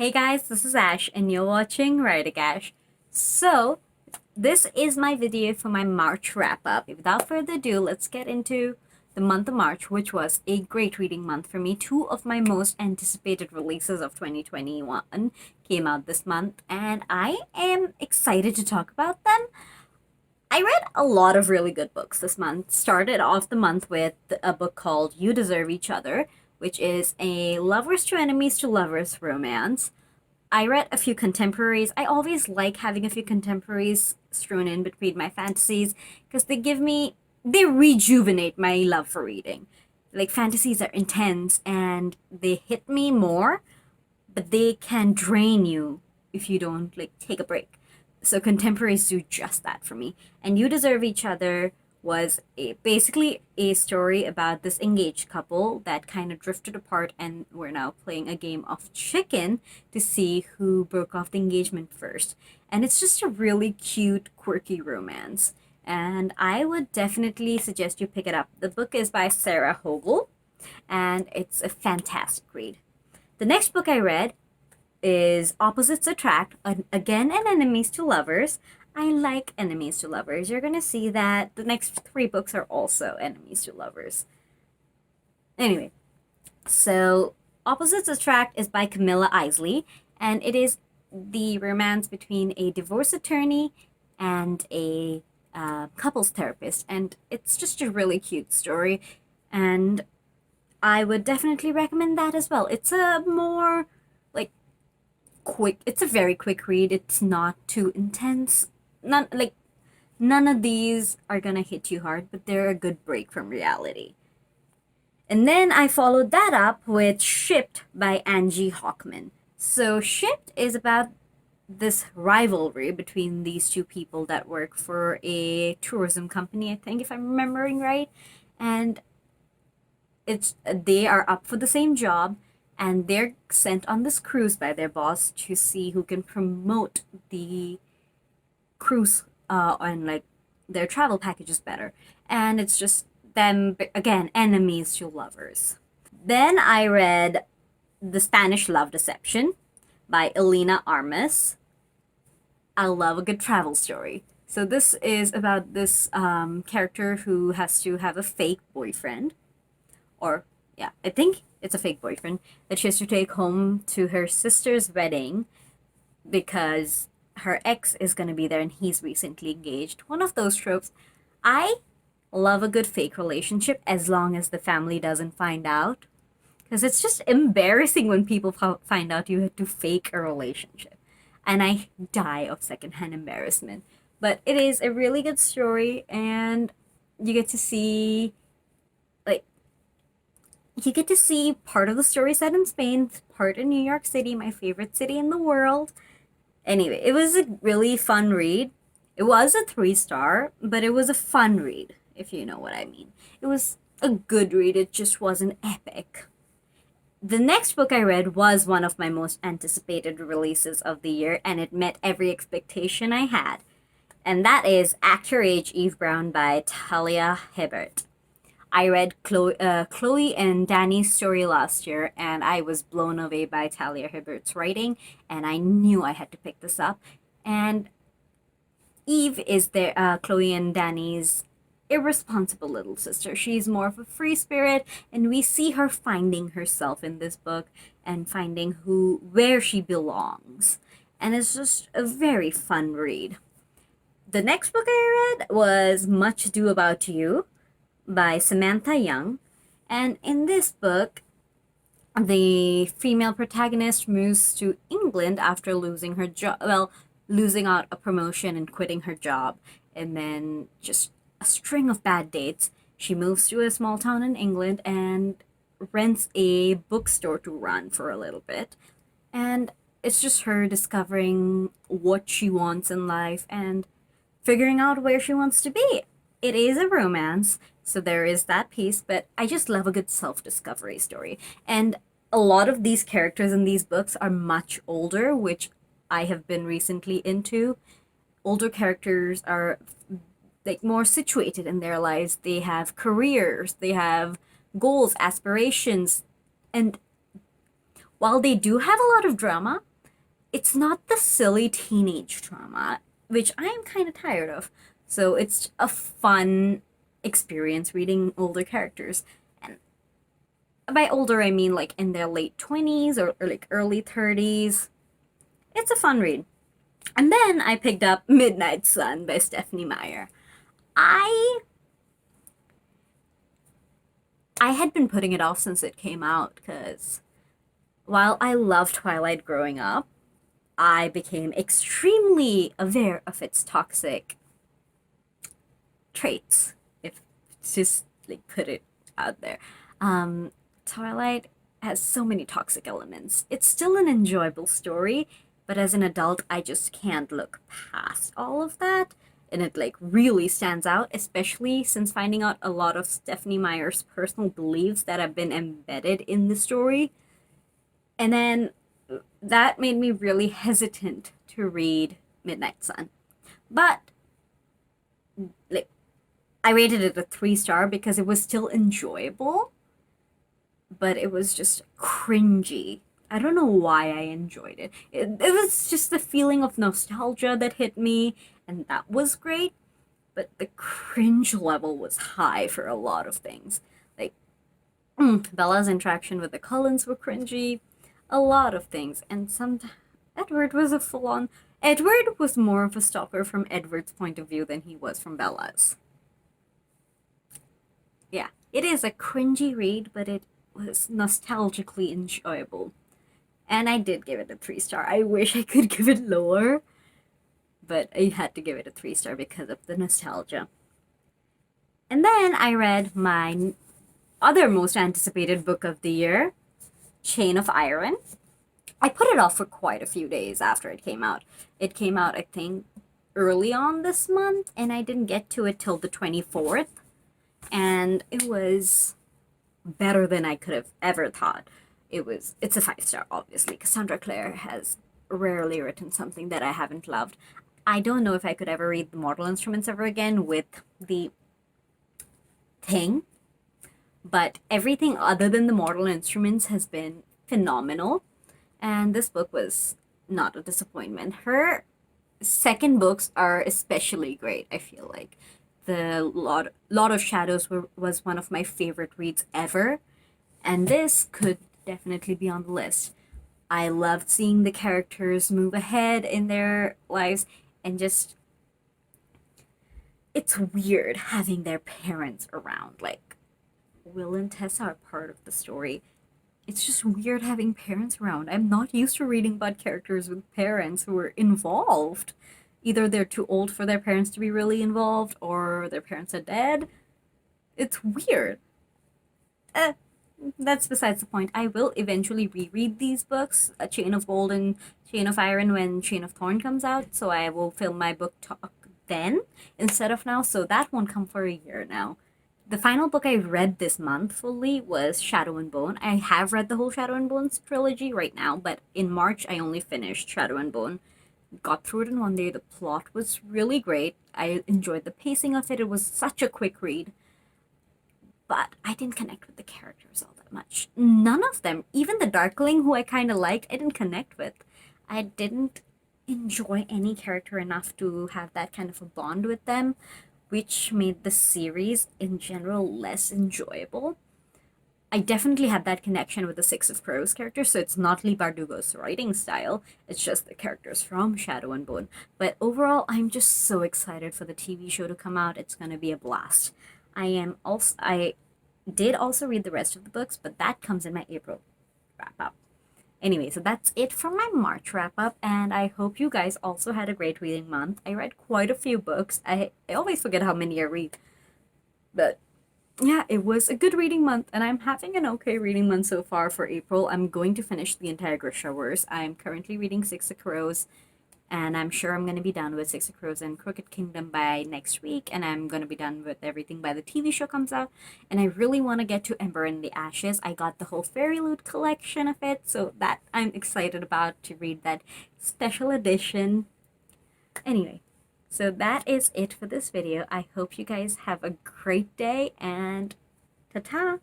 Hey guys, this is Ash and you're watching WriterGAsh. So, this is my video for my March wrap up. Without further ado, let's get into the month of March, which was a great reading month for me. Two of my most anticipated releases of 2021 came out this month, and I am excited to talk about them. I read a lot of really good books this month. Started off the month with a book called You Deserve Each Other, which is a lovers to enemies to lovers romance. I read a few contemporaries. I always like having a few contemporaries strewn in between my fantasies because they rejuvenate my love for reading. Like, fantasies are intense and they hit me more, but they can drain you if you don't like take a break. So contemporaries do just that for me. And You Deserve Each Other was basically a story about this engaged couple that kind of drifted apart and we're now playing a game of chicken to see who broke off the engagement first. And it's just a really cute, quirky romance. And I would definitely suggest you pick it up. The book is by Sarah Hogel, and it's a fantastic read. The next book I read is Opposites Attract, again, an enemies to lovers. I like enemies to lovers. You're gonna see that the next three books are also enemies to lovers. Anyway, so Opposites Attract is by Camilla Isley, and it is the romance between a divorce attorney and a couples therapist, and it's just a really cute story, and I would definitely recommend that as well. It's a more like it's a very quick read. It's not too intense. None of these are gonna hit you hard, but they're a good break from reality. And then I followed that up with Shipped by Angie Hochman. So Shipped is about this rivalry between these two people that work for a tourism company, I think, if I'm remembering right. And it's they are up for the same job, and they're sent on this cruise by their boss to see who can promote the cruise on like their travel packages better. And it's just them again, enemies to lovers. Then I read The Spanish Love Deception by Elena Armas. I love a good travel story. So this is about this character who has to have a fake boyfriend, or yeah, I think it's a fake boyfriend that she has to take home to her sister's wedding because her ex is going to be there and he's recently engaged. One of those tropes. I love a good fake relationship as long as the family doesn't find out. Because it's just embarrassing when people find out you had to fake a relationship. And I die of secondhand embarrassment. But it is a really good story, and you get to see, like, you get to see part of the story set in Spain, part in New York City, my favorite city in the world. Anyway, it was a really fun read. It was a 3-star, but it was a fun read, if you know what I mean. It was a good read, it just wasn't epic. The next book I read was one of my most anticipated releases of the year, and it met every expectation I had. And that is Act Your Age, Eve Brown by Talia Hibbert. I read Chloe and Danny's story last year, and I was blown away by Talia Hibbert's writing, and I knew I had to pick this up. And Eve is Chloe and Danny's irresponsible little sister. She's more of a free spirit, and we see her finding herself in this book and finding where she belongs. And it's just a very fun read. The next book I read was Much Ado About You by Samantha Young. And in this book, the female protagonist moves to England after losing her job, losing out a promotion and quitting her job, and then just a string of bad dates. She moves to a small town in England and rents a bookstore to run for a little bit. And it's just her discovering what she wants in life and figuring out where she wants to be. It is a romance, so there is that piece, but I just love a good self-discovery story. And a lot of these characters in these books are much older, which I have been recently into. Older characters are like more situated in their lives. They have careers, they have goals, aspirations, and while they do have a lot of drama, it's not the silly teenage drama, which I am kind of tired of. So it's a fun experience reading older characters. And by older, I mean like in their late 20s or like early 30s. It's a fun read. And then I picked up Midnight Sun by Stephanie Meyer. I I had been putting it off since it came out because while I loved Twilight growing up, I became extremely aware of its toxic traits, if just like put it out there. Um, Twilight has so many toxic elements. It's still an enjoyable story, but as an adult, I just can't look past all of that. And it like really stands out, especially since finding out a lot of Stephanie Meyer's personal beliefs that have been embedded in the story. And then that made me really hesitant to read Midnight Sun. But like I rated it a 3 star because it was still enjoyable, but it was just cringy. I don't know why I enjoyed it. It was just the feeling of nostalgia that hit me, and that was great, but the cringe level was high for a lot of things. Like, Bella's interaction with the Cullens were cringy, a lot of things, and Edward was a full on. Edward was more of a stalker from Edward's point of view than he was from Bella's. Yeah, it is a cringy read, but it was nostalgically enjoyable. And I did give it a 3 star. I wish I could give it lower, but I had to give it a 3 star because of the nostalgia. And then I read my other most anticipated book of the year, Chain of Iron. I put it off for quite a few days after it came out. It came out, I think, early on this month, and I didn't get to it till the 24th. And it was better than I could have ever thought. It's a 5 star, obviously. Cassandra Clare has rarely written something that I haven't loved. I don't know if I could ever read The Mortal Instruments ever again with the thing, but everything other than The Mortal Instruments has been phenomenal, and this book was not a disappointment. Her second books are especially great, I feel like. The lot of Shadows was one of my favorite reads ever, and this could definitely be on the list. I loved seeing the characters move ahead in their lives, and just it's weird having their parents around. Like, Will and Tessa are part of the story. It's just weird having parents around. I'm not used to reading about characters with parents who are involved. Either they're too old for their parents to be really involved, or their parents are dead. It's weird. Eh, that's besides the point. I will eventually reread these books, A Chain of Gold and Chain of Iron, when Chain of Thorn comes out, so I will film my book talk then instead of now, so that won't come for a year now. The final book I read this month fully was Shadow and Bone. I have read the whole Shadow and Bones trilogy right now, but in March I only finished Shadow and Bone. Got through it in one day. The plot was really great. I enjoyed the pacing of it. It was such a quick read. But I didn't connect with the characters all that much. None of them, even the Darkling, who I kind of liked, I didn't connect with. I didn't enjoy any character enough to have that kind of a bond with them, which made the series in general less enjoyable. I definitely had that connection with the Six of Crows character, so it's not Lee Bardugo's writing style, it's just the characters from Shadow and Bone. But overall, I'm just so excited for the TV show to come out. It's gonna be a blast. I did also read the rest of the books, but that comes in my April wrap up. Anyway, so that's it for my March wrap up, and I hope you guys also had a great reading month. I read quite a few books. I always forget how many I read, but yeah, it was a good reading month, and I'm having an okay reading month so far for April. I'm going to finish the entire Grishaverse. I'm currently reading Six of Crows, and I'm sure I'm going to be done with Six of Crows and Crooked Kingdom by next week, and I'm going to be done with everything by the TV show comes out. And I really want to get to Ember in the Ashes. I got the whole Fairy Loot collection of it, so that I'm excited about to read that special edition. Anyway, so that is it for this video. I hope you guys have a great day, and ta-ta!